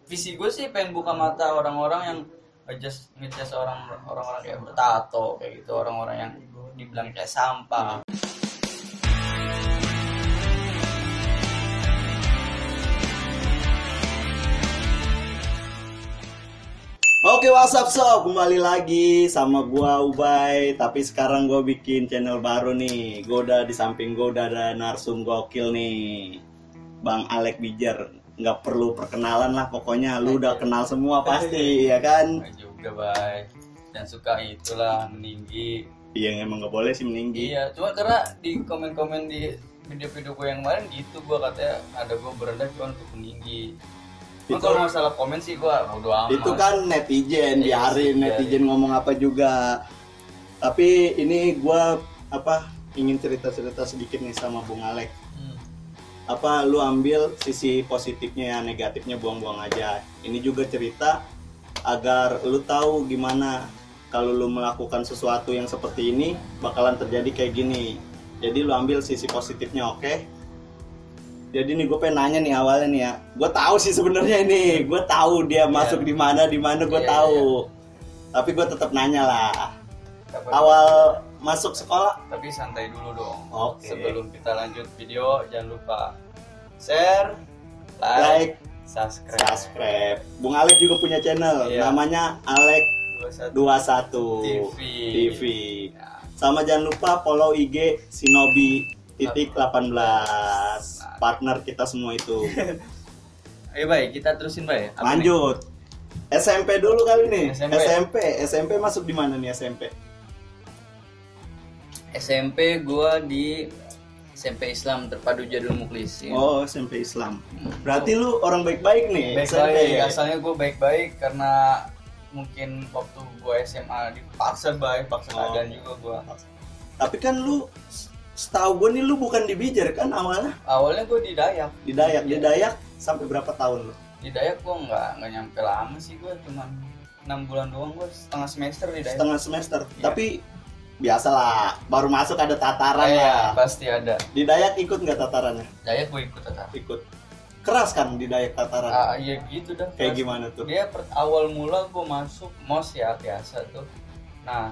visi gue sih pengen buka mata orang-orang yang ngejudge orang-orang kayak bertato kayak gitu, orang-orang yang dibilang kayak sampah. Oke, what's up sob? Kembali lagi sama gua Ubay. Tapi sekarang gua bikin channel baru nih. Gua udah di samping gua udah ada narsum gokil nih, Bang Alek Bijar. Nggak perlu perkenalan lah, pokoknya lu udah kenal semua pasti, ya kan? Nggak juga, Bay. Dan suka itulah meninggi. Iya, emang nggak boleh sih meninggi. Iya, cuma karena di komen-komen di video-video gue yang kemarin gitu, gue katanya ada gue berendah cuma untuk meninggi. Cuma kalau masalah komen sih gue bodo amat. Itu kan netizen, biarin netizen ngomong apa juga. Tapi ini gua ingin cerita-cerita sedikit nih sama Bung Alek. Lu ambil sisi positifnya, ya negatifnya buang-buang aja. Ini juga cerita agar lu tahu gimana kalau lu melakukan sesuatu yang seperti ini bakalan terjadi kayak gini. Jadi lu ambil sisi positifnya, oke? Jadi nih gue pengen nanya nih awalnya nih ya. Gue tahu sih sebenarnya ini, gue tahu dia masuk di mana gue tahu. Tapi gue tetap nanya lah. Awal masuk sekolah. Tapi santai dulu dong. Oke. Sebelum kita lanjut video, jangan lupa share, like, subscribe. Bung Alek juga punya channel, namanya Alek 21 TV. Ya. Sama jangan lupa follow IG Shinobi.18, partner kita semua itu. Ayo Bay, kita terusin Bay. Lanjut. SMP dulu kali nih. SMP. SMP masuk di mana nih SMP? SMP gua di SMP Islam Terpadu Jadul Muklis. Ya. Oh, SMP Islam. Berarti lu orang baik-baik nih. Baik-baik. Asalnya gua baik-baik karena mungkin waktu gua SMA dipaksa keadaan juga gua. Tapi kan lu setahu gue nih lu bukan di Bijar kan awalnya? Awalnya gue di Dayak. Di Dayak sampai berapa tahun lu? Di Dayak gue nggak nyampe lama sih, gue cuma 6 bulan doang, gue setengah semester di Dayak. Setengah semester. Iya. Tapi biasalah, baru masuk ada tataran lah. Pasti ada. Di Dayak ikut nggak tatarannya? Dayak gue ikut tataran. Ikut. Keras kan di Dayak tataran? Iya gitu dah. Kayak gimana tuh? Dia awal mula gue masuk mos ya biasa tuh. Nah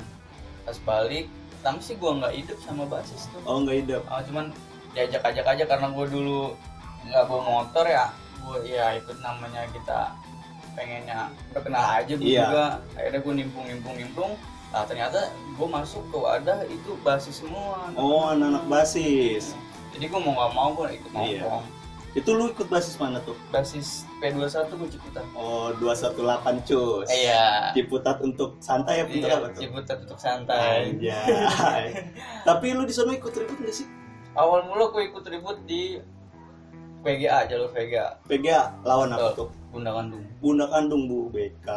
pas balik pertama sih gue nggak hidup sama basis tuh. Oh, nggak hidup. Cuman diajak-ajak aja karena gue dulu nggak bawa motor ya. Gue ya ikut, namanya kita pengennya berkenal aja gue juga. Akhirnya gue nimpung. Nah ternyata gue masuk ke wadah itu basis semua. Oh, anak-anak basis. Jadi gue mau nggak mau gue ikut nongkrong. Itu lu ikut basis mana tuh? Basis P21 gue Ciputat. Oh, 218 cus. Iya. Ciputat untuk santai ya, apa tuh? Ciputat untuk santai. Anjay. Tapi lu di sana ikut ribut nggak sih? Awal mula gue ikut ribut di PGA, jalur PGA. PGA lawan apa tuh? Bunda Kandung. Bunda Kandung, Bu BK.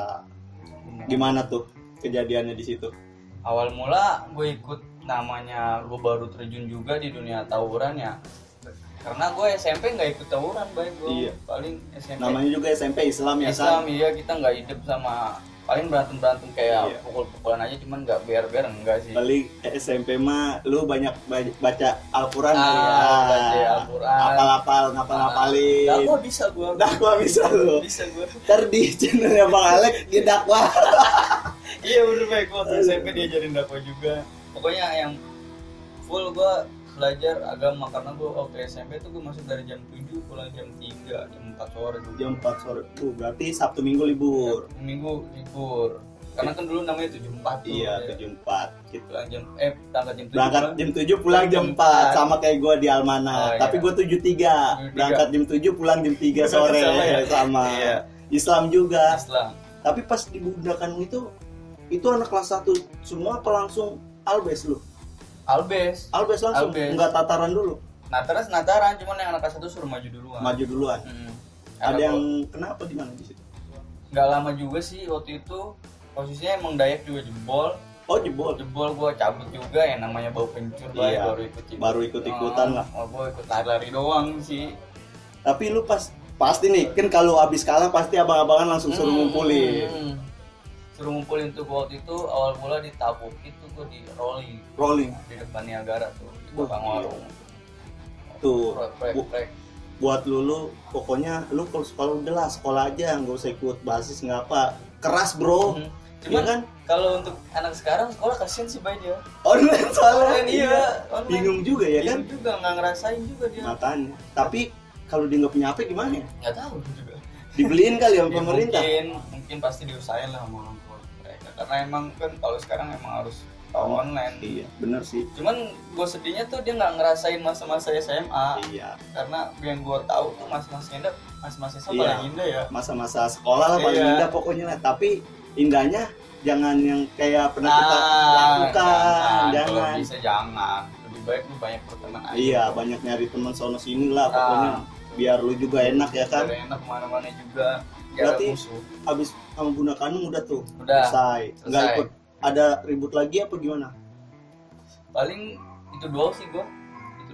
Gimana tuh kejadiannya di situ? Awal mula gue ikut, namanya gue baru terjun juga di dunia tawuran ya. Karena gue SMP nggak ikut tawuran, baik gue paling SMP. Namanya juga SMP Islam ya Islam, kan? Iya, kita nggak hidup sama paling berantem kayak pukul-pukulan aja, cuman nggak biar enggak sih. Paling SMP mah lu banyak baca Al-Quran baca Al-Quran. Ngapalin. Dakwah bisa gue. Dakwah bisa lu. Bisa gue. Ntar di channelnya Bang Alek di dakwah. Iya bener, baik, waktu SMP diajarin dakwah juga. Pokoknya yang full gue belajar agama, karena gue waktu SMP tuh gue masuk dari jam 7 pulang jam 3, jam 4 sore dulu. Jam 4 sore tuh berarti Sabtu Minggu libur. Sabtu Minggu libur. Karena kan dulu namanya 74 tuh. Iya, 74. Gitu. Pulang jam berangkat jam 7 pulang jam 4 sama kayak gue di Almana. Tapi gue 73. Berangkat jam 7 pulang jam 3 sore sama. Iya. Islam juga. Islam. Tapi pas di Bunda Kandung itu anak kelas 1 semua apa langsung albes lu? Albes langsung, nggak tataran dulu? Nataran, cuman yang anak kelas 1 suruh maju duluan. Ada yang kenapa di mana di situ? Nggak lama juga sih waktu itu, posisinya emang Dayak juga jebol. Oh, jebol gue cabut juga, yang namanya bau kencur. Baru ikut-ikutan lah. Gue ikut lari-lari doang sih. Tapi lu pasti nih, kan kalau abis kalah pasti abang-abangan langsung suruh ngumpulin. Suruh ngumpulin tuh waktu itu awal mula di Tabuk itu gue di rolling di depan Niagara tuh, di belakang warung tuh. Prek. buat lu pokoknya lu kalau sekolah udahlah sekolah aja, nggak usah ikut basis nggak apa, keras bro. Cuman ya kan kalau untuk anak sekarang sekolah kasihan sih Bay dia. online soalnya Iya, online. bingung juga ya kan, bingung juga nggak ngerasain juga dia. makanya. Tapi kalau dia nggak punya HP gimana ya? Nggak tahu juga. Dibeliin kali sama Ya, pemerintah. mungkin pasti diusahain lah sama orang tua mereka, karena emang kan kalau sekarang emang harus online. Iya bener sih. Cuman gue sedihnya tuh dia nggak ngerasain masa-masa SMA. Iya, Karena yang gue tahu tuh masa-masa indah, masa-masa SMA Iya. paling indah ya. masa-masa sekolah lah paling Iya. indah pokoknya lah. Tapi indahnya jangan yang kayak pernah kita lakukan, Kalau jangan. bisa jangan. Lebih baik lu banyak berteman aja. Iya, banyak nyari teman sono sini lah pokoknya, biar lu juga enak ya kan. Biar enak kemana-mana juga. Berarti Berarti musuh. habis sama Bunda Kanung udah tuh Udah. selesai. Nggak Selesai. ikut ada ribut lagi apa gimana? Paling itu doang sih gue.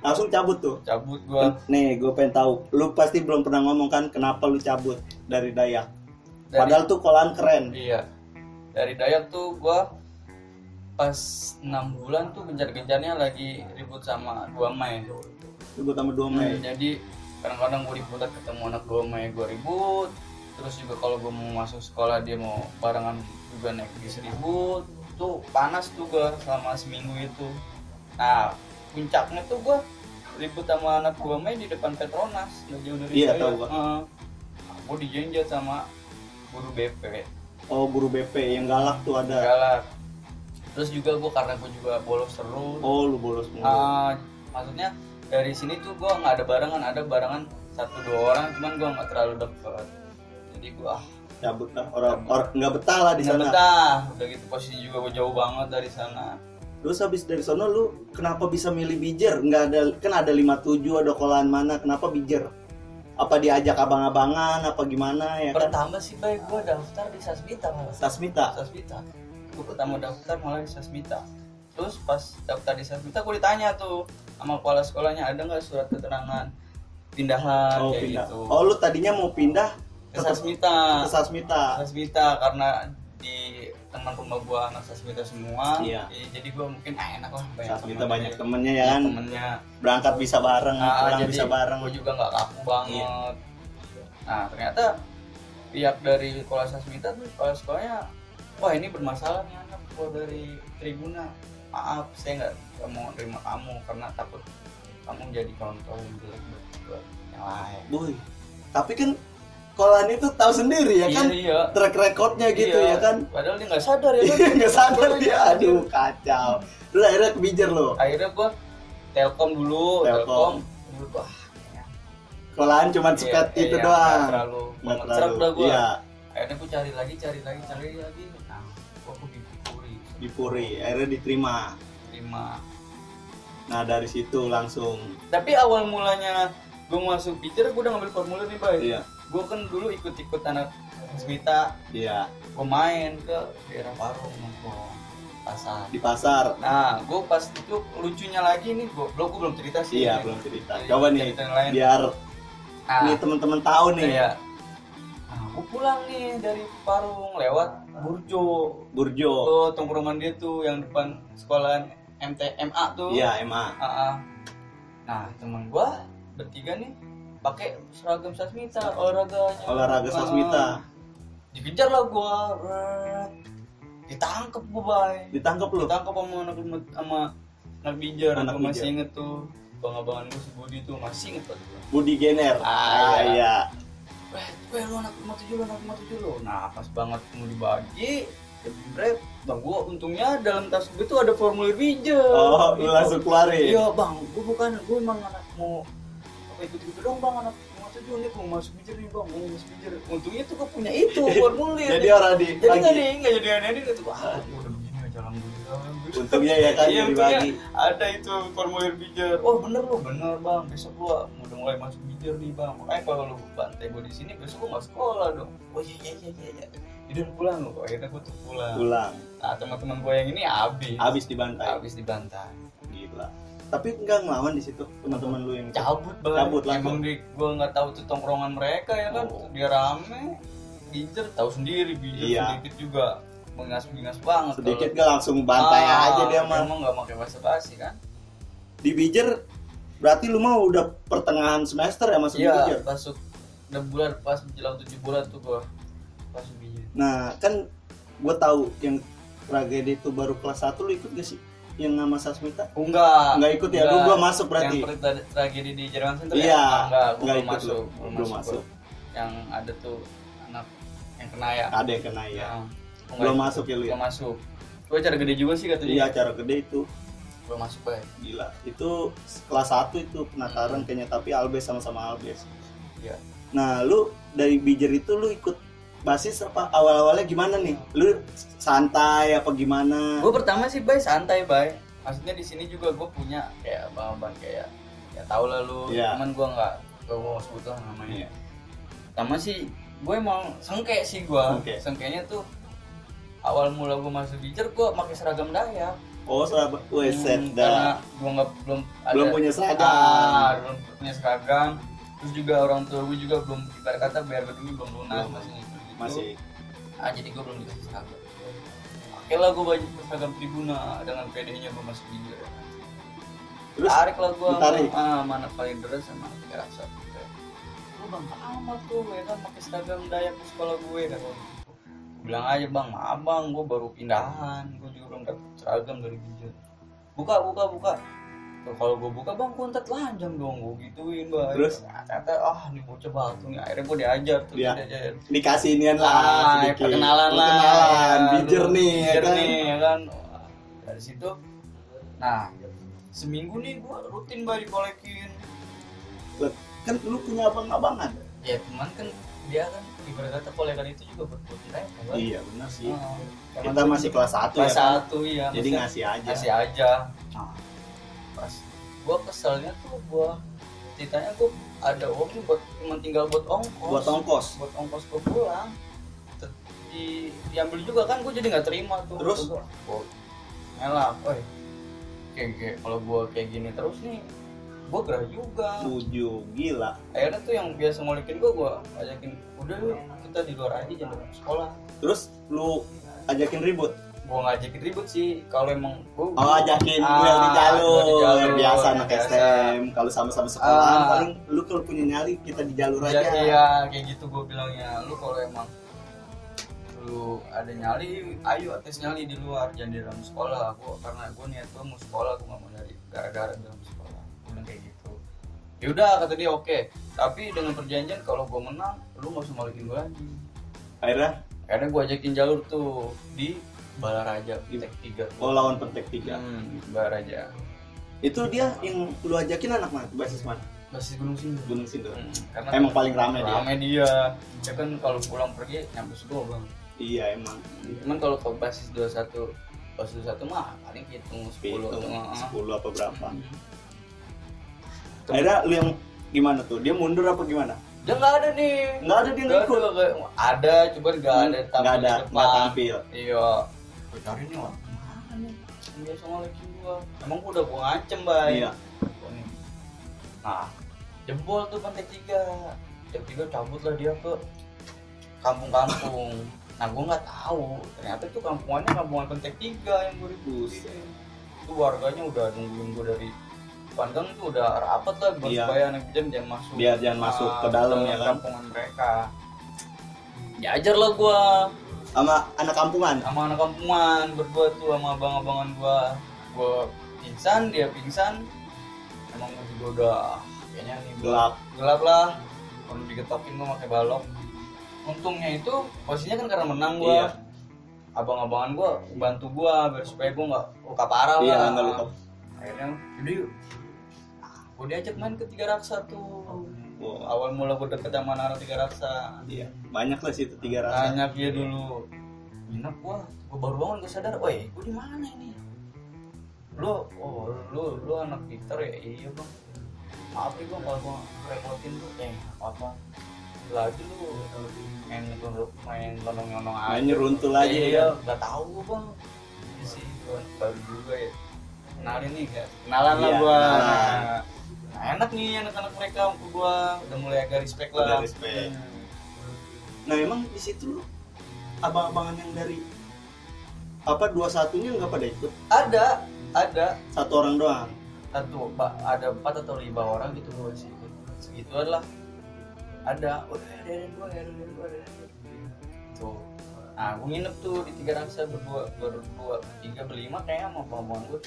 Langsung cabut tuh. Cabut gue. Nih, gue pengen tahu. Lu pasti belum pernah ngomong kan kenapa lu cabut dari Dayak. Padahal tuh kolan keren. Iya. Dari Dayak tuh gue pas 6 bulan tuh gencar-gencarnya lagi ribut sama 2 Mei. Ribut sama 2 Mei. Jadi kadang-kadang gue ribut ketemu anak 2 Mei, gue ribut. Terus juga kalau gue mau masuk sekolah dia mau barengan juga naik bis ribut. Tuh panas tuh gue selama seminggu itu. Nah puncaknya tuh gue ribut sama anak 2 Mei di depan Petronas, nggak jauh dari Iya, Dayak. tahu gua. Gue dijenjat sama guru BP. Oh, guru BP yang galak tuh ada. Galak. Terus juga gue karena gue juga bolos terus. Oh, lu bolos mulu. Maksudnya dari sini tuh gue nggak ada barengan 1-2 orang, cuman gue nggak terlalu deket. Jadi gue Cabut lah. Orang nggak betah lah di nggak sana. betah. Udah gitu posisi juga gue jauh banget dari sana. Terus habis dari sono lu kenapa bisa milih Bijer? Nggak ada, kan ada 57, ada kolan mana, kenapa Bijer? Apa diajak abang-abangan apa gimana ya kan? Pertama sih baik gue daftar di Sasmita malah. Sasmita. Gue pertama daftar malah di Sasmita. Terus pas daftar di Sasmita gue ditanya tuh sama kepala sekolahnya, ada nggak surat keterangan pindahan Oh, kayak pindah. gitu. Oh, lu tadinya mau pindah Ke Sasmita. ke Sasmita. Sasmita karena di teman rumah gua anak Sasmita semua. Iya. Jadi gua mungkin enak lah Sasmita banyak temennya ya kan. temennya. Berangkat bisa bareng, pulang Jadi bisa bareng. gua juga nggak kaku banget. Iya. Nah ternyata pihak dari sekolah Sasmita tuh kepala sekolahnya, wah ini bermasalah nih anak gua dari Tribuna. Maaf, saya nggak mau terima kamu karena takut kamu jadi contoh yang jelek buat yang lain. Boy. Tapi kan kolan itu tahu sendiri ya kan. Iya. Track recordnya gitu Iya. ya kan. Padahal dia nggak sadar ya kan. Iya, nggak sadar dia. Aduh, kacau. Terus akhirnya ke Bijer lo. Akhirnya gua Telkom dulu. Menurut gua Kolan cuma sepet itu doang. nggak terlalu Nggak mengecerap dah gua. Iya, Akhirnya gua cari lagi. Nah, gua di Puri. Akhirnya diterima. terima. Nah, dari situ langsung. Tapi awal mulanya gua masuk Bijer, gua udah ngambil formulir nih, Bay. Iya. Gua kan dulu ikut anak Smita. Iya, Gua main ke daerah Parung nongkrong pasar. di pasar. Nah, gua pas itu lucunya lagi nih, gua belum cerita sih. Iya, ini. belum cerita. Jadi, Coba nih cerita yang lain. biar Nah, nih teman-teman tahu nih. Iya. Nah, gue pulang nih dari Parung lewat Burjo. Burjo. Tuh tongkrongan dia tuh yang depan sekolahan MA tuh. Iya, MA. Nah, teman gua bertiga nih pakai seragam Sasmita, Olahraga Sasmita. Dikejar lah gua. Ditangkep gua, Bay. Ditangkap lu. Ditangkep sama anak Bijer. Anak Gua masih Bijer. inget tuh. Bang-abangan gua si Budi tuh masih inget banget gua. Budi Gener. Iya. Lu anak 57 lu. Nah, pas banget mau dibagi, jebret. Bang, gua untungnya dalam tas gue tuh ada formulir Bijer. Oh, lu Gitu. langsung keluarin. Iya, Bang. Gua emang anak mau ikut dong, Bang, anak 57 nih mau masuk Bijer nih, Bang. Mau masuk Bijer. Untungnya tuh gua punya itu formulir. Jadi orang Jadi dibagi. enggak jadi aneh-aneh gitu. Wah, udah begini aja alhamdulillah. Untungnya ya kan Iya, dibagi. ada itu formulir Bijer. Oh bener Bang, besok gua udah mulai masuk Bijer nih Bang. Makanya kalau lu bantai gua di sini besok gua nggak sekolah dong. Oh iya. Udah pulang lu. Akhirnya gua tuh pulang. Nah teman-teman gua yang ini Habis dibantai. habis dibantai. Gila. Tapi enggak ngelawan di situ teman-teman lu yang Cabut Bang. Cabut langsung. Emang gua nggak tahu tuh tongkrongan mereka ya kan. Oh. Dia rame. Bijer tahu sendiri Bijer Iya. sedikit juga mengas banget. sedikit gak langsung bantai aja dia mah. Emang nggak pakai basa-basi kan. Di Bijer Berarti lu mau udah pertengahan semester ya masuk Iya, Bijer? masuk 6 bulan pas menjelang 7 bulan tuh gua masuk Bijer. Nah, kan gua tahu yang tragedi itu baru kelas 1, lu ikut gak sih? Yang sama Sasmita? Enggak Ikut ya, lu belum masuk berarti. Yang tragedi di Jerman Center Iya, ya? Enggak, gua enggak belum ikut masuk. lu. Belum masuk. Yang ada tuh anak yang kena ya. Ada yang kena ya. Gua Belum nggak masuk ya lu ya? Belum masuk. Gua acara gede juga sih katanya. Iya, acara gede itu. Belum masuk, Bay. Gila. Itu kelas 1 itu penataran kayaknya, tapi Albes sama-sama Albes. Iya. Nah, lu dari Bijer itu lu ikut basis apa? Awal-awalnya gimana nih? Lu santai apa gimana? Gua pertama sih, Bay, santai, Bay. Maksudnya di sini juga gue punya kayak abang-abang kayak ya tau lah lu, cuman gue nggak mau sebut lah namanya. Pertama sih gue emang sengke sih gue, sengkenya tuh awal mula gue masuk Bijer gue pakai seragam Dayak. Oh, seragam, karena gue belum punya seragam. Belum punya seragam. Terus juga orang tua gue juga belum, ibarat kata bayar gedungnya belum lunas masih. Jadi gue belum dikasih seragam. Oke lah, gue baju seragam Tribuna dengan PD-nya gue masuk Bijer. Terus tarik lah gue mana paling deres sama Tiga Raksa. Lu bang amat tuh ya kan pakai seragam Dayak di sekolah gue kan. Bilang aja bang, maaf bang, gue baru pindahan, gue juga belum dapet seragam dari Bijer. Buka. Kalau gue buka bang, gue ntar telanjang dong, gue gituin bang. Terus? Ternyata nih bocah batu nih, akhirnya gue diajar tuh. Dikasih inian lah, perkenalan Bijer nih, ya kan. Dari situ, nah seminggu nih gue rutin bang dikolekin. Kan lu punya abang-abangan? Ya teman kan dia kan ibarat kata kolekan itu juga buat kita kan? Iya benar sih. Kita masih kelas 1 kelas ya. 1 iya. Jadi ngasih aja. Nah, pas gua keselnya tuh ceritanya gua ada uang buat cuma tinggal buat ongkos gua pulang. Diambil juga kan, gua jadi nggak terima tuh. Terus ngelak, kayak kalau gua kayak gini terus nih gue gerah juga. Gila. Akhirnya tuh yang biasa ngolekin gue ajakin, udah lu kita di luar aja jangan datang sekolah. Terus lu ajakin ribut? Gue ngajakin ribut sih, kalau emang gue ajakin duel di jalur. Biasa anak STM kalau sama-sama sekolah paling lu kalau punya nyali kita di jalur aja. Iya kayak gitu gue bilangnya. Lu kalau emang lu ada nyali, ayo tes nyali di luar, jangan di dalam sekolah. Karena gue niat gue mau sekolah, gue nggak mau nyari gara-gara dalam sekolah. Kayak gitu. Yaudah kata dia oke. Tapi dengan perjanjian kalau gue menang, lu nggak usah malikin gue lagi. Akhirnya gue ajakin jalur tuh di Balaraja Pentek 3. Oh lawan Pentek 3. Balaraja. Itu dia yang lu ajakin anak mana? Basis mana? Basis Gunung Sindur. Karena emang paling rame dia. Ya kan kalau pulang pergi nyampe Sugo bang. Iya emang. Cuman kalau ke basis 21 mah paling hitung 10 apa berapa. Akhirnya lu yang gimana tuh? Dia mundur apa gimana? Dia nggak ada nih. Nggak ada dia ikut. Ada, cuman nggak ada tampil. Iya. Gue cari nih orang mana nih? Yang biasa ngolekin gua. Emang gua udah ngancem bay. Iya. Nah, jebol tuh Pentek 3. Pentek 3 cabut lah dia ke kampung-kampung. Nah, gua nggak tahu. Ternyata itu kampungan Pentek 3 yang gue ributin. Itu warganya udah nungguin gua dari Pandang tuh udah rapat lah supaya anak jangan masuk. Biar jangan masuk ke dalam ya kan. Kampungan mereka. Diajar lah gua sama anak kampungan. Berdua tuh sama abang-abangan gua pingsan, dia pingsan. Emang gua juga udah kayaknya nih gelap lah. Kalau digetokin gua pakai balok. Untungnya itu posisinya kan karena menang gua. Iya. Abang-abangan gua bantu gua biar supaya gua enggak luka parah lah. Iya, enggak luka. Akhirnya jadi gue diajak main ke Tiga Raksa tuh. Awal mula gue deket sama anak Tiga Raksa. Iya, banyak lah sih itu Tiga Raksa. Banyak dia dulu. Nginep gue baru bangun gue sadar, gue di mana ini? Lu anak Peter ya? Iya bang. Maaf ya bang kalau gue repotin tuh. Apa? Lagi lu main tonong-tonong aja. Main nyeruntul aja. Iya, nggak tahu gue bang. Ini sih baru juga ya. Kenalin nih kan? Kenalan lah gue. Nah, enak nih anak-anak mereka untuk gua udah mulai agak respect lah. Nah emang di situ abang-abangan yang dari 21-nya nggak pada ikut? Ada. Satu orang doang. ada 4 atau 5 orang gitu gue sih segituan lah ada dua tuh. Nah gue nginep tuh di 3 Raksa berdua 3 berlima kayaknya sama abang gue.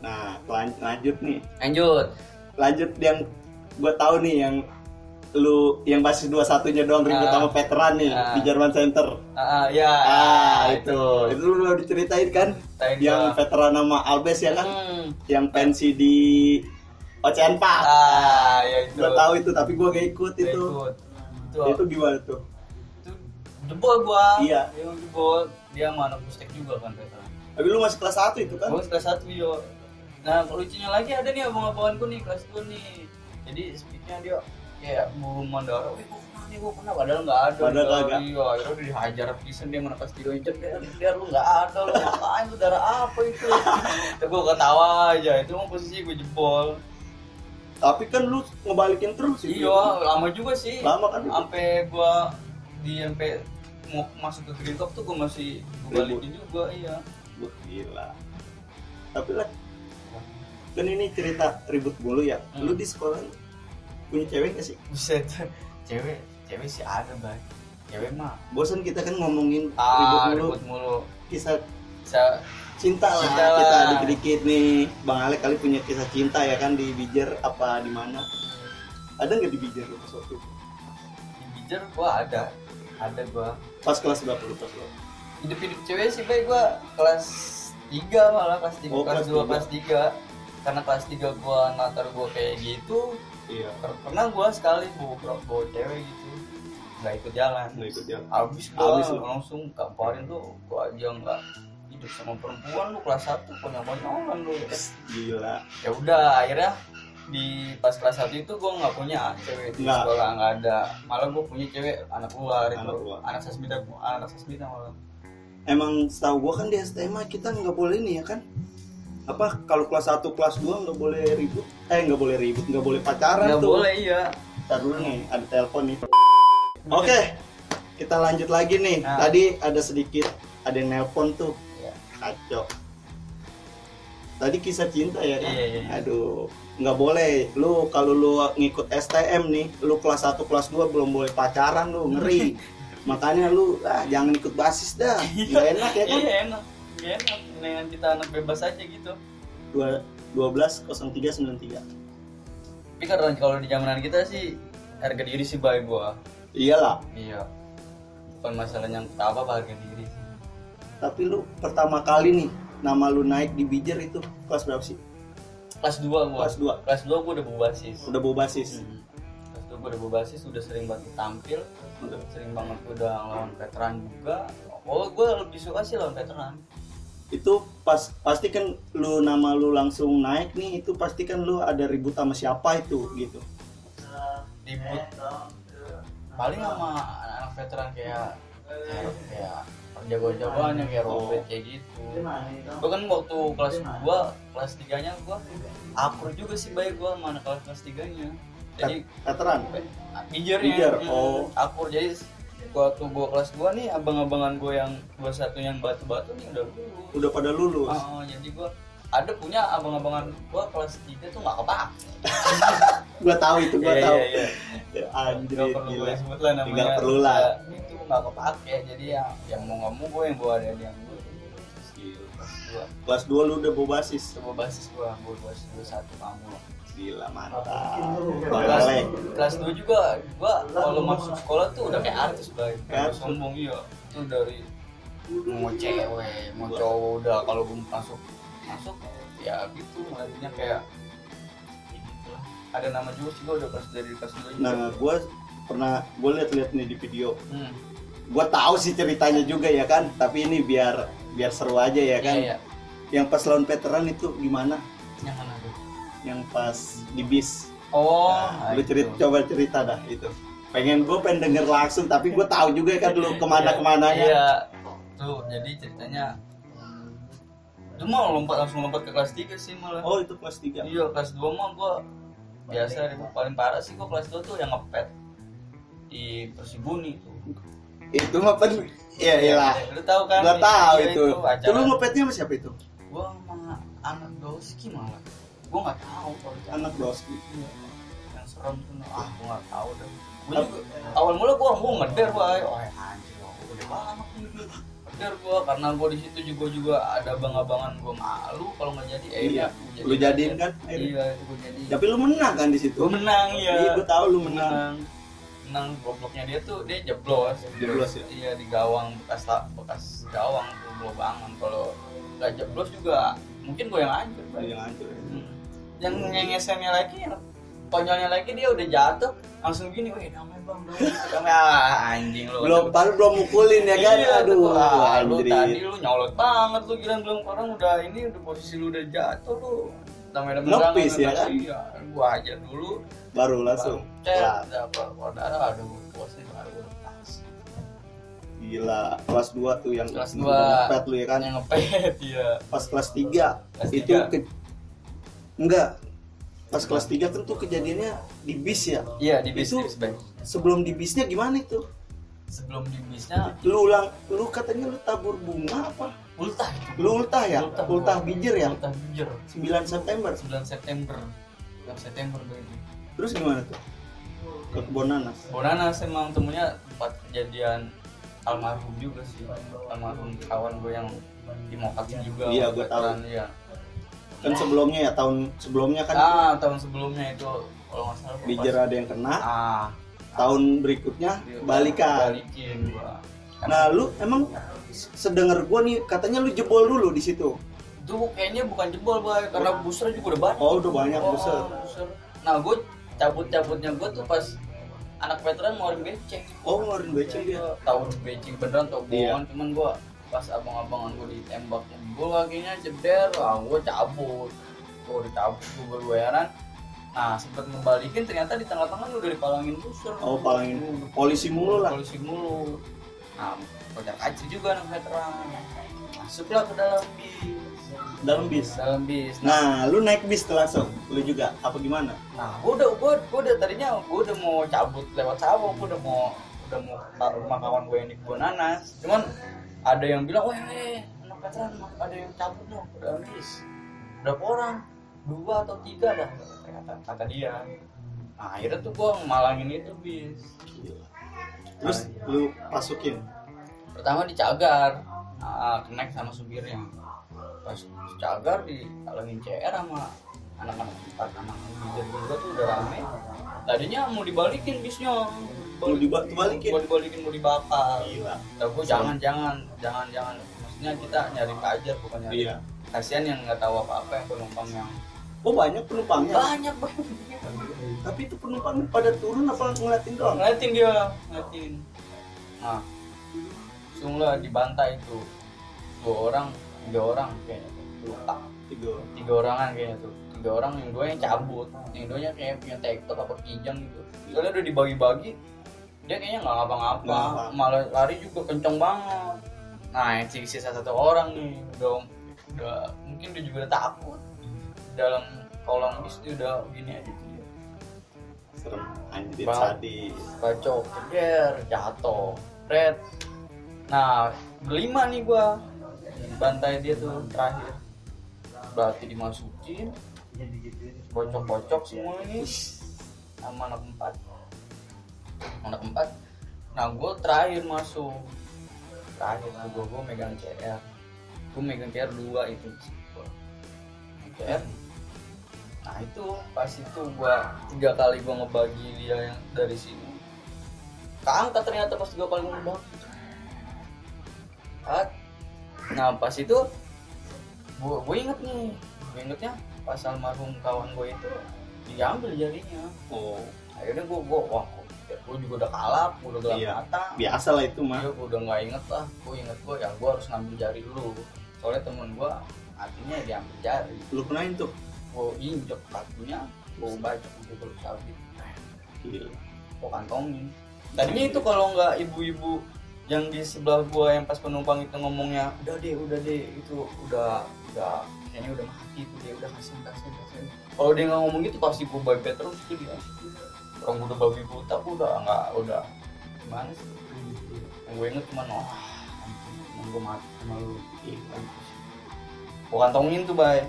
Nah lanjut yang gue tahu nih yang lu yang basis 21-nya doang ribut sama veteran nih di Jerman Center. Itu lu udah diceritain kan yang veteran sama Albes ya kan, yang pensi di Ocean Park. Ya itu. Gue tahu itu tapi gue gak ikut itu. Itu gimana tuh? Itu jebol gua. Iya. Dia jebol, dia mana pustek juga kan veteran. Tapi lu masih kelas 1 itu kan? Gua kelas 1 yo. Nah, lucunya lagi ada nih abang-abanganku nih kelas 2 nih. Jadi speaknya dia kayak buru mandara, gue pernah padahal nggak ada. Iya, akhirnya udah dihajar pisan dia mana pas tidur dia lu nggak ada lu ngapain lu darah apa itu? Tapi gue ketawa aja itu mau posisi gue jebol. Tapi kan lu ngebalikin terus sih. Iya, lama juga sih. Lama kan? Sampai sampai mau masuk ke Green Top tuh gue masih balikin juga, iya. Gila. Tapi lah kan ini cerita ribut mulu ya. Lu di sekolah punya cewek gak sih? Buset, cewek sih ada Bang. Cewek mah bosan kita kan ngomongin ribut mulu. Kisah cinta lah kita dikit-dikit nih. Bang Alek kali punya kisah cinta ya kan di Bijer apa di mana? Ada nggak di Bijer lu pas waktu itu? Di Bijer gua ada gua. Pas kelas berapa lu pas lu? Hidup cewek sih baik gua kelas 3 malah kelas 3 kelas 2 kelas 3. Karena kelas 3 gua natar gua kayak gitu. Iya. Pernah gua sekali bawa cewek gitu. Nggak ikut jalan. Abis gua langsung kabarin tuh gua aja nggak hidup sama perempuan lu kelas 1 kok nyaman lu. Gila. Ya udah akhirnya di pas kelas 1 itu gua nggak punya cewek di sekolah, nggak ada. Malah gua punya cewek anak luar itu. Anak sasmita malah. Emang setahu gua kan di STMA kita nggak boleh nih ya kan? Apa kalau kelas 1 kelas 2 nggak boleh ribut nggak boleh pacaran nggak tuh. Boleh iya. Ntar dulu nih ada telepon nih. Oke, kita lanjut lagi nih. Tadi ada yang nelpon tuh. Kacau. Tadi kisah cinta ya kan? Iya. Aduh, nggak boleh. Lu kalau lu ngikut STM nih, lu kelas 1 kelas 2 belum boleh pacaran lu, ngeri. Makanya lu jangan ikut basis dah. Nggak enak ya kan? Iya enak. Dengan kita anak bebas aja gitu. 12.03.93. Tapi karena kalau di zamanan kita sih harga diri sih baik gua. Iyalah. Iya. Bukan masalah yang apa harga diri sih. Tapi lu pertama kali nih nama lu naik di Bijer itu kelas berapa sih? Kelas 2 gua. Kelas 2 gua udah bawa basis. Kelas 2 gua udah bawa basis, udah sering banget tampil. Sering banget udah lawan veteran juga. Oh, gua lebih suka sih lawan veteran. Itu pasti kan nama lu langsung naik nih, itu pasti kan lu ada ribut sama siapa itu gitu. Ribut paling sama anak veteran kayak jago-jagoannya kayak Robert kayak gitu. Gua kan waktu kelas 2 kelas 3 nya gua akur juga sih baik gua sama anak kelas 3 nya. Jadi veteran Bijer. Oh, akur. Jadi waktu gua kelas 2 nih abang-abangan gua yang 21 yang batu-batu nih udah pada lulus. Jadi gua ada punya abang-abangan gua kelas 3 tuh enggak kepake. Gua tahu itu, tahu. Iya. Ya, anjir, gila. Sebut lah namanya. Enggak perlu lah. Itu enggak kepake. Jadi yang mau enggak mau gua yang bawa ada yang gua. Kelas 2 lu udah bawa basis. Bawa basis gua basis 21 kamu. Gila, mantap. Kelas 2 juga gua kalau masuk sekolah tuh udah kayak artis baik. Kayak sombong iya. Itu dari mau cewek, mau cowok udah kalau gua masuk ya gitu artinya kayak gitu. Ada nama juga sih gua udah dari kelas 2 juga. Nah, gua lihat nih di video. Gua tahu sih ceritanya juga ya kan, tapi ini biar seru aja ya kan. Iya. Yang pas lawan veteran itu gimana? Yang mana tuh? Yang pas di bis. Lu coba cerita dah itu. Pengen denger langsung, tapi gue tahu juga kan lu kemana-kemananya. Iya. Tuh jadi ceritanya itu mau langsung lompat ke kelas 3 sih malah. Oh, itu kelas 3. Iya, kelas 2 mah gua biasa paling parah sih gua kelas 2 tuh yang ngepet di Persibuni tuh. Itu mah iya. Lu tahu kan? Gua tahu itu. Lu ngepetnya sama siapa itu? Gua sama anak Broski malah. Gue nggak tahu kalau anak Broski. Yang serem tuh, gue nggak tahu deh. Gue juga awal mula gue ngeder, bay. Oh anjir, udah banget nih. Ngeder gue karena gue di situ juga ada abang-abangan gue malu kalau nggak jadi. Iya. Lu jadiin kan? Iya, itu gue jadi. Tapi lu menang kan di situ? Gue menang ya. Iya, gue tahu lu menang. Gobloknya dia tuh dia jeblos ya? Iya, di gawang bekas gawang tuh gelobangan. Kalau nggak jeblos juga mungkin gue yang hancur. Yang hancur ya. Yang nyengesennya lagi, yang konyolnya lagi, dia udah jatuh langsung gini, weh damai bang, anjing lu. Belum mukulin ya kan? Iya, aduh, lu tadi lu nyolot banget lu, gila belum orang udah ini, udah posisi lu udah jatuh lu. Nopis ya kan? Iya, gua aja dulu baru langsung dapat darah, aduh bosnya baru lepas. Gila, kelas 2 tuh yang kelas 2 ngepet lu ya kan? Yang ngepet ya. Pas kelas 3 itu enggak. Pas kelas 3 kan tuh kejadiannya di bis ya? Iya, di bis. Itu sebelum di bisnya gimana itu? Sebelum di bisnya lu katanya lu tabur bunga apa? Ultah. Lu ultah ya? Ultah bijir ya? Ultah bijir. 9 September. 9 September begitu. Terus gimana tuh? Ke kebun nanas. Kebun nanas emang temunya tempat kejadian almarhum juga sih. Almarhum kawan gue yang di Mokatin juga. Iya, gue tahu. Iya. Kan sebelumnya ya, tahun sebelumnya kan. Tahun sebelumnya itu kalau nggak salah. Bijir ada yang kena. Tahun berikutnya balikin gua. Nah, lu emang sedengar gua nih katanya lu jebol dulu di situ. Itu kayaknya bukan jebol, Bay, karena booster juga udah banyak. Oh, udah banyak booster. Nah, gue cabut-cabutnya gue tuh pas anak veteran ngeluarin beceng. Oh, ngeluarin beceng dia. Tahu beceng beneran atau bohongan, cuman gue pas abang-abangan gue ditembak, gue kakinya ceder, gue cabut. Gue dicabut, gue berbayaran. Nah, sempet ngebalikin, ternyata di tengah-tengah udah dipalangin booster. Oh, palangin. Polisi mulu lah. Polisi mulu. Nah, kocak aja juga anak veteran. Masuklah ke dalam bis. Dalam bis. Nah, lu naik bis tuh langsung. Lu juga apa gimana? Nah, gua udah tadinya gua udah mau cabut lewat sawah, gua udah mau taruh rumah kawan gue yang di kebun nanas. Cuman ada yang bilang, "Weh, anak veteran ada yang cabut loh ke dalam bis." Berapa orang? 2 atau 3 dah kata dia. Nah, akhirnya tuh gua malangin itu bis. Terus lu masukin. Pertama dicagar, connect sama supirnya. Pas cagar dihalangin CR sama anak-anak 4 anak bijir juga tuh udah rame. Tadinya mau dibalikin bisnya. Mau dibalikin, mau dibakar. Gila. Tapi gue jangan. Maksudnya kita nyari pelajar bukan nyari. Iya. Kasihan yang nggak tahu apa-apa, yang penumpang yang. Oh, banyak penumpangnya. Banyak. Tapi itu penumpang pada turun apa ngeliatin doang? Ngeliatin. Nah, langsung lah dibantai itu 3 orang kayaknya lupa. 3 orangan kayaknya tuh. 3 orang, yang 2 yang cabut, yang 2 nya kayak punya TikTok apa kijang gitu. Soalnya udah dibagi-bagi, dia kayaknya nggak ngapa-ngapa, malah lari juga kenceng banget. Nah, yang sisa 1 orang nih udah mungkin dia juga udah takut. Dalam kolong bis dia udah gini aja tuh dia. Serem, anjir sadis. Bacok, ceder, jatuh, red. Nah, berlima nih gua bantai dia tuh terakhir. Berarti dimasukin, bocok-bocok semua ini sama anak 4. Nah, gue terakhir masuk. Terakhir tuh gue megang CR. Gue megang CR 2 itu. CR. Nah, itu pas itu gue 3 kali gue ngebagi dia yang dari sini. Keangkat ternyata pas 3 kali gue ngebagi. Nah, pas itu gue ingetnya pas almarhum kawan gue itu diambil jarinya. Oh, akhirnya gue juga udah kalap, gue udah gelap mata. Biasa lah itu mah. Iya, gue udah nggak inget lah. Gue harus ngambil jari dulu. Soalnya temen gue artinya diambil jari. Lu kenain tuh? Gue injek kakinya, gue bacok gitu kalau sabit. Gila. Gue kantongin. Tadinya itu kalau nggak ibu-ibu yang di sebelah gua yang pas penumpang itu ngomongnya udah deh itu udah kayaknya udah mati itu dia, udah kasihan. Kalau dia nggak ngomong gitu pasti gua baik terus itu dia. Orang gua udah babi buta, gua udah gimana sih? Yang gue inget cuma gua mati sama lu. Gua kantongin tuh, Bay.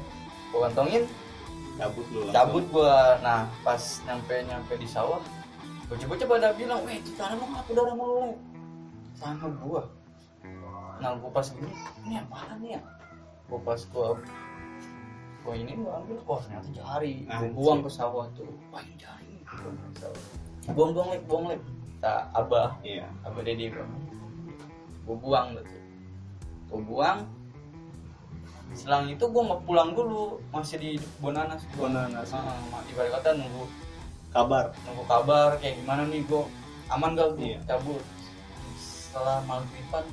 gue kantongin, cabut gue. Nah pas nyampe di sawah, bocah-bocah pada bilang, weh itu tanah lo ngapa udah mulai sama gue. Nah gue pas gini, ini apaan nih ya? Gue pas gue ambil, wah ternyata jari. Gue buang ke sawah tuh, wah ini jari nih. Buang lek. Tak abah Dedi gue buang gitu. Gue buang. Selang itu gue nggak pulang dulu, masih di Bonanas. Di balik kota nunggu kabar kayak gimana nih, gue aman gak gue cabut. Setelah maghriban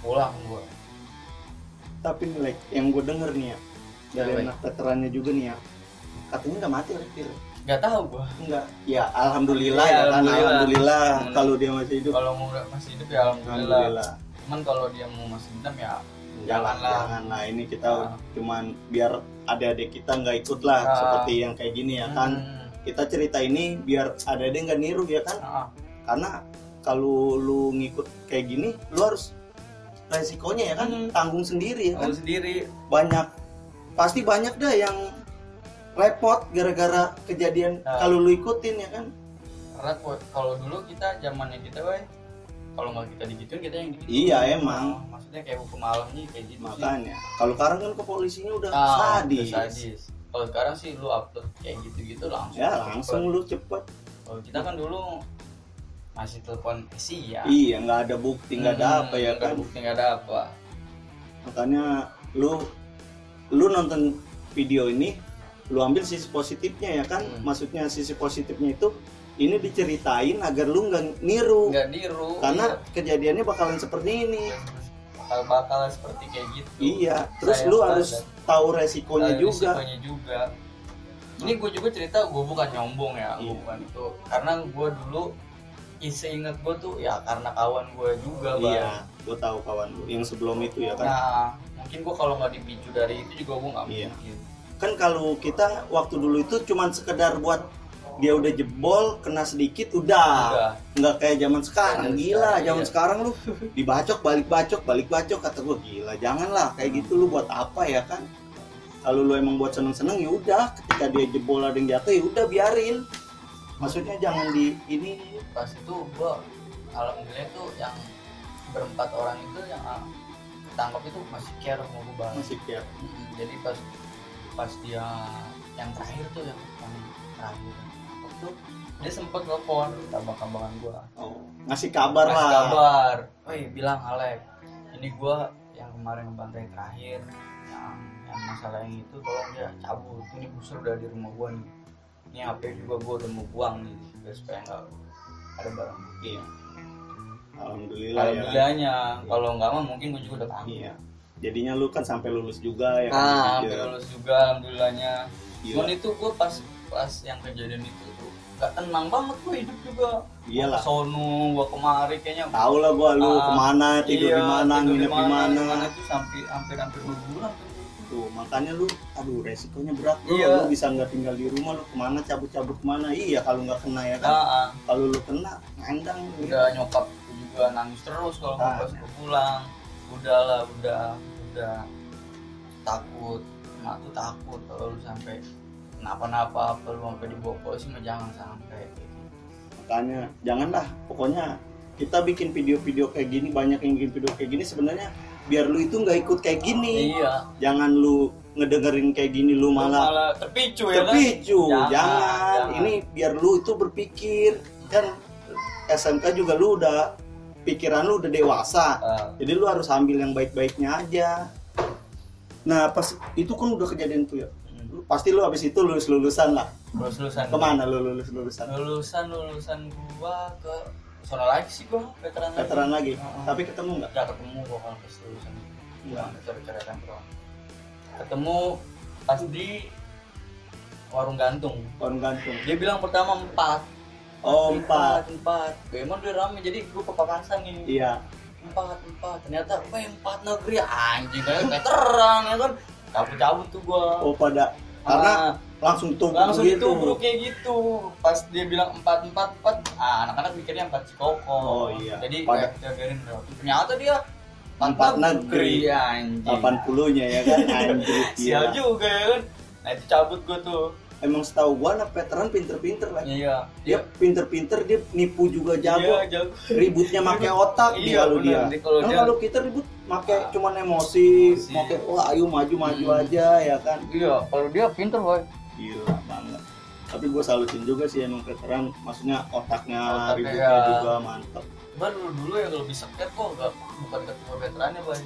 pulang gue. Tapi nih yang gue denger nih ya dari anak veterannya juga nih ya, katanya nggak mati Lek. Nggak tahu gue. Enggak. Ya alhamdulillah ya kan, alhamdulillah kalau dia masih hidup. Kalau masih hidup ya alhamdulillah. Cuman kalau dia mau masih hidup ya janganlah. Ini kita cuman biar adik-adik kita nggak ikut lah seperti yang kayak gini ya kan. Kita cerita ini biar adik-adik nggak niru ya kan. Karena kalau lu ngikut kayak gini, lu harus resikonya ya kan, tanggung sendiri ya kan. Pasti banyak dah yang repot gara-gara kejadian kalau lu ikutin ya kan. Karena kalau dulu kita zamannya kita kalau nggak kita digituin kita yang digituin. Iya emang. Maksudnya kayak hukum alamnya kayak gitu. Makanya kalau sekarang kan ke polisinya udah sadis. Kalau sekarang sih lu upload kayak gitu-gitu langsung. Ya langsung lu cepet. Kalau kita kan dulu masih telepon ya. Iya nggak ada bukti nggak ada apa ya kan. Bukti nggak ada apa. Makanya lu nonton video ini, lu ambil sisi positifnya ya kan. Maksudnya sisi positifnya itu ini diceritain agar lu nggak niru karena kejadiannya bakalan seperti ini, bakalan seperti kayak gitu. Iya, terus lu harus tahu resikonya juga. Ini gue juga cerita, gue bukan nyombong ya, bukan itu, karena gue dulu seingat gue tuh ya karena kawan gue juga. Iya, gue tahu kawan gue yang sebelum itu ya kan. Nah mungkin gue kalau nggak dipicu dari itu juga gue nggak mungkin. Kan kalau kita waktu dulu itu cuman sekedar buat dia udah jebol kena sedikit udah. Nggak kayak zaman sekarang. Gila zaman sekarang lu dibacok balik bacok kata gue gila, janganlah kayak gitu. Lu buat apa ya kan. Kalau lu emang buat seneng-seneng ya udah, ketika dia jebol ada yang jatuh ya udah biarin, maksudnya jangan di ini. Pas itu gue alhamdulillah tuh yang berempat orang itu yang ketangkap itu masih care sama gue banget. Masih care. Jadi pas dia yang terakhir tuh yang terakhir tuh dia sempet telepon abang-abangan gua. Ngasih kabar. Woi bilang Alek, ini gua yang kemarin ngebantai terakhir yang masalah yang itu tolong dia cabut. Ini busur udah di rumah gua nih. Ini HP juga gua udah mau buang nih biar supaya nggak ada barang. Iya. Alhamdulillahnya. Kalau nggak mah mungkin gua juga udah tanggung. Iya. Jadinya lu kan sampai lulus juga ya. Sampai lulus juga alhamdulillahnya. Cuman itu gua pas yang kejadian itu tuh gak tenang banget gue hidup juga. Iyalah. Sono gua kemari kayaknya. Tahu lah gua lu kemana, tidur di mana, nginep di mana. Itu sampai hampir 2 bulan tuh. Makanya lu aduh resikonya berat bro. Lu bisa nggak tinggal di rumah, lu kemana cabut kemana. Iya kalau nggak kena ya kan. Kalau lu kena ngandang. Udah nyokap juga nangis terus kalau pas pulang. Udah takut. Mak tuh takut kalau lu sampai kenapa-napa perlu sampai dibawa polisi mah jangan sampai. Makanya janganlah, pokoknya kita bikin video-video kayak gini, banyak yang bikin video kayak gini sebenarnya biar lu itu nggak ikut kayak gini. Iya. Jangan lu ngedengerin kayak gini lu malah terpicu ya kan? Jangan. Ini biar lu itu berpikir kan SMK juga lu udah pikiran lu udah dewasa. Jadi lu harus ambil yang baik-baiknya aja. Nah pas itu kan udah kejadian tuh ya. Pasti lu habis itu lulusan lah. Lulusan. Kemana lu lulusan? Lulusan gua ke sono lagi sih gua, veteran lagi. Tapi ketemu enggak? Enggak ketemu gua kalau pas lulusan. Enggak, cari kantor. Ketemu pas di warung gantung. Dia bilang pertama 4. Oh, 4. Emang dia rame jadi gua kepapasan nih. Iya. 4. Ternyata 4 negeri anjing kayak veteran ya kan. Cabut tuh gua. Oh, pada karena langsung tubruk kayak gitu. Pas dia bilang 4, anak-anak mikirnya 4 Cikoko. Oh iya. Jadi kayak biarin ternyata dia empat negeri, anjing. 80-nya ya kan, anjir. Sial juga ya kan. Nah itu cabut gue tuh. Emang setahu gua anak veteran pinter-pinter lah. Iya. Dia pinter-pinter, dia nipu juga jago. Iya, jago. Ributnya make otak Iya, kalau dia. bener. Kalau dia- Kalau kita ribut make cuman emosi, make wah ayo maju aja ya kan. Iya, kalau dia pinter boy. Gila banget. Tapi gua salutin juga sih emang veteran, maksudnya otaknya Otaknya ributnya ya. juga mantap. Cuman dulu yang lebih seket kok bukan ketua veterannya boy.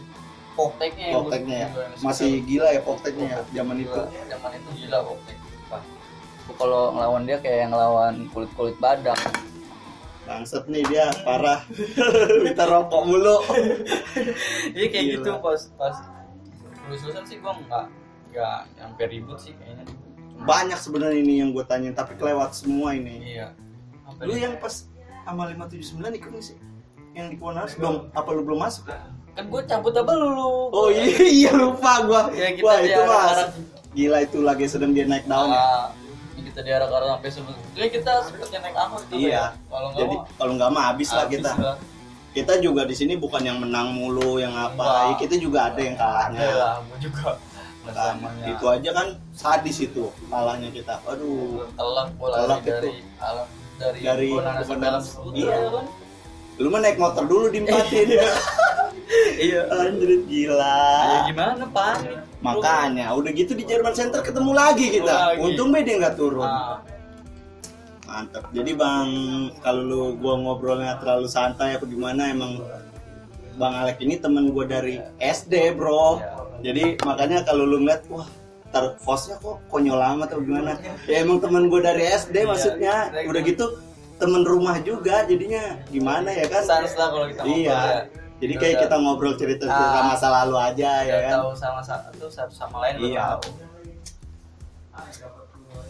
Pokteknya yang Pokteknya ya. yang Masih gila ya pokteknya ya zaman itu. Zaman itu gila Poktek. Gua kalau ngelawan dia kayak ngelawan kulit badak. Bangsat nih dia parah. Minta rokok mulu. Iya kayak Gila. gitu pas lulusan sih gua nggak nyampe ribut sih kayaknya. Banyak sebenarnya ini yang gue tanyain tapi kelewat semua ini. Iya. Apa Lu nih? yang pas sama 579 ikut nggak sih? Yang di Kuanaris belum, apa lu belum masuk? Kan gua cabut apa lu? Oh iya lupa gua. Ya, kita Wah itu mas. diarak-arak. Gila itu lagi sedang dia naik daun ya. Kita diarak-arak sampai sebelum. Kita sempetnya naik angkot itu. Iya. Kalau nggak Jadi mau kalau nggak mah habis lah kita. lah. Kita juga di sini bukan yang menang mulu, yang apa. Enggak. Kita juga ada yang kalahnya. Ada lah, gua juga. Kan, Namanya. itu aja kan sadis itu kalahnya kita. Aduh. Telak bola Telak dari alam Dari Bonanas Bonanas. dalam Sekutu, Iya. ya kan? Lu mah naik motor dulu diempatin. Iya. Anjir gila. Ya gimana panik. Makanya udah gitu di Jerman Center ketemu lagi kita. Lagi. Untung dia nggak turun. Ah, Mantap. Jadi Bang, kalau lu gua ngobrolnya terlalu santai apa gimana, emang Bang Alek ini temen gua dari SD, Bro. Iya. Jadi makanya kalau lu ngeliat, wah, ntar kosnya kok konyol amat atau gimana. Ya emang temen gua dari SD Iya. maksudnya. Udah gitu temen rumah juga, jadinya gimana ya kan? sans lah kalau kita ngobrol Iya. ya. Jadi Udah- kayak kita ngobrol cerita-cerita Ah. masa lalu aja ya Udah kan. tahu sama satu sama lain udah Iya. tahu.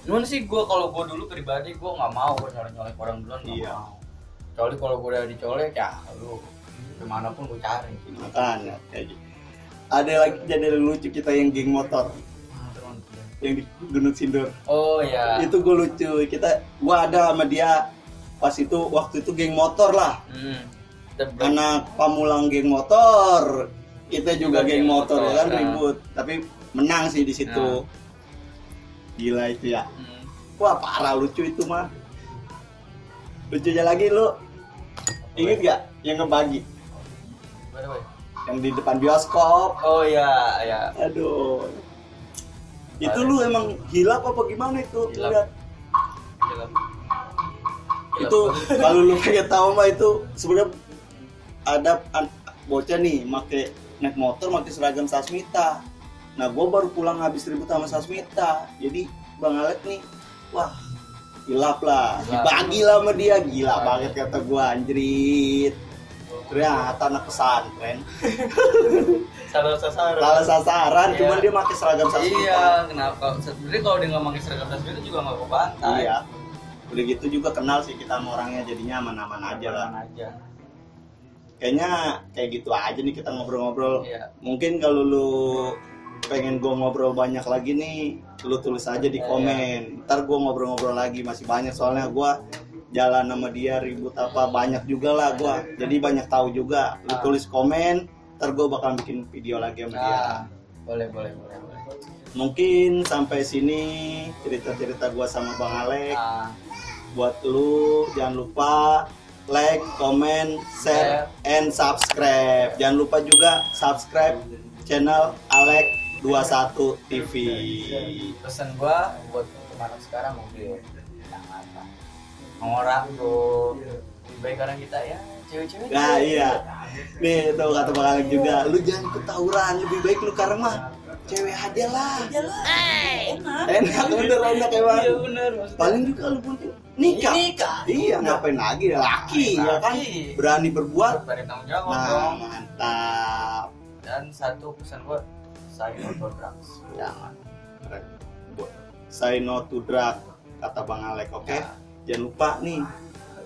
Cuman sih gue kalau gue dulu pribadi gue nggak mau gue nyolek orang duluan nggak Iya. mau. Kecuali kalau gue udah dicolek ya lu kemanapun gue cari. Makanya kayak gitu. Ada lagi jadi lucu kita yang geng motor yang di Gunung Sindur. Oh ya. Itu gue lucu. Gua ada sama dia pas itu waktu itu geng motor lah. Kita Anak Pamulang geng motor, kita juga geng motor ya kan nah. ribut. Tapi menang sih di situ. Gila itu ya. Wah parah lucu itu mah. Lucunya lagi lu inget gak yang ngebagi By the way. yang di depan bioskop? Oh ya ya. Aduh. Itu lu emang hilap apa gimana itu? Hilap. Lihat. Gila. Itu kalau lu pengen tahu mah itu sebenarnya ada bocah nih naik motor pakai seragam Sasmita. Nah gue baru pulang habis ribut sama Sasmita, jadi Bang Alek nih wah hilap lah, dibagi lah sama dia, gila banget kata gue, anjrit. Ternyata anak pesantren Salah sasaran. salah sasaran, Iya. cuman dia pakai seragam Sasmita. Iya, kenapa? Sebenarnya kalau dia nggak pakai seragam dasar itu juga nggak kebantai. Iya. Udah gitu juga kenal sih kita sama orangnya, jadinya aman-aman aja lah. Aman aja. Kayaknya kayak gitu aja nih kita ngobrol-ngobrol. Iya. Mungkin kalau lu pengen gue ngobrol banyak lagi nih, lu tulis aja di Iya, komen. Ntar gue ngobrol-ngobrol lagi, masih banyak soalnya gue jalan sama dia ribut apa banyak juga lah gue. Jadi banyak tahu juga. Lu tulis komen, ntar gue bakal bikin video lagi sama dia. Boleh. Mungkin sampai sini cerita-cerita gue sama Bang Alek. Buat lu jangan lupa like, comment, share, and subscribe. Jangan lupa juga subscribe channel Alek 21 TV. Pesan gua buat teman sekarang mobil jangan lah ngorak tuh, lebih baik karena kita ya cewek-cewek. Nah iya, nih tuh kata Bang Alek juga, lu jangan ikut tawuran, lebih baik lu sekarang mah cewek aja lah. Enak bener enak emang. Iya bener. Maksudnya. Paling juga lu pun nikah. Iya ngapain lagi laki ya kan, berani berbuat. Berani tanggung jawab Nah dong. mantap. Dan satu pesan gua, saya no drugs. Jangan. Say no to drug kata Bang Alek, oke? Ya. Jangan lupa nih,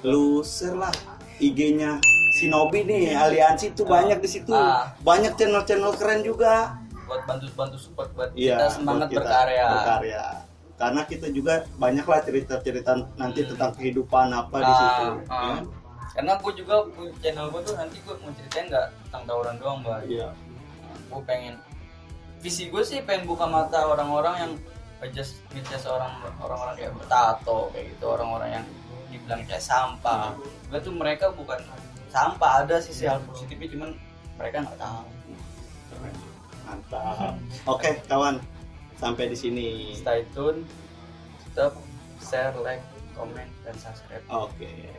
lu share lah IG-nya Shinobi nih, aliansi tuh banyak di situ. Banyak channel-channel keren juga. Buat bantu support buat Iya, kita semangat buat kita berkarya. Karena kita juga banyak lah cerita-cerita nanti tentang kehidupan apa di situ. Ya. Karena gue juga channel gue tuh nanti gue mau ceritain nggak tentang tawuran doang, Mbak. Iya. Gue pengen, visi gue sih pengen buka mata orang-orang yang ngejudge orang-orang kayak bertato kayak gitu, orang-orang yang dibilang kayak sampah. Gue tuh mereka bukan sampah, ada sisi hal positifnya, cuman mereka nggak tahu. Mantap. Oke, kawan, sampai di sini. Stay tune, tetap share, like, comment, dan subscribe. Oke.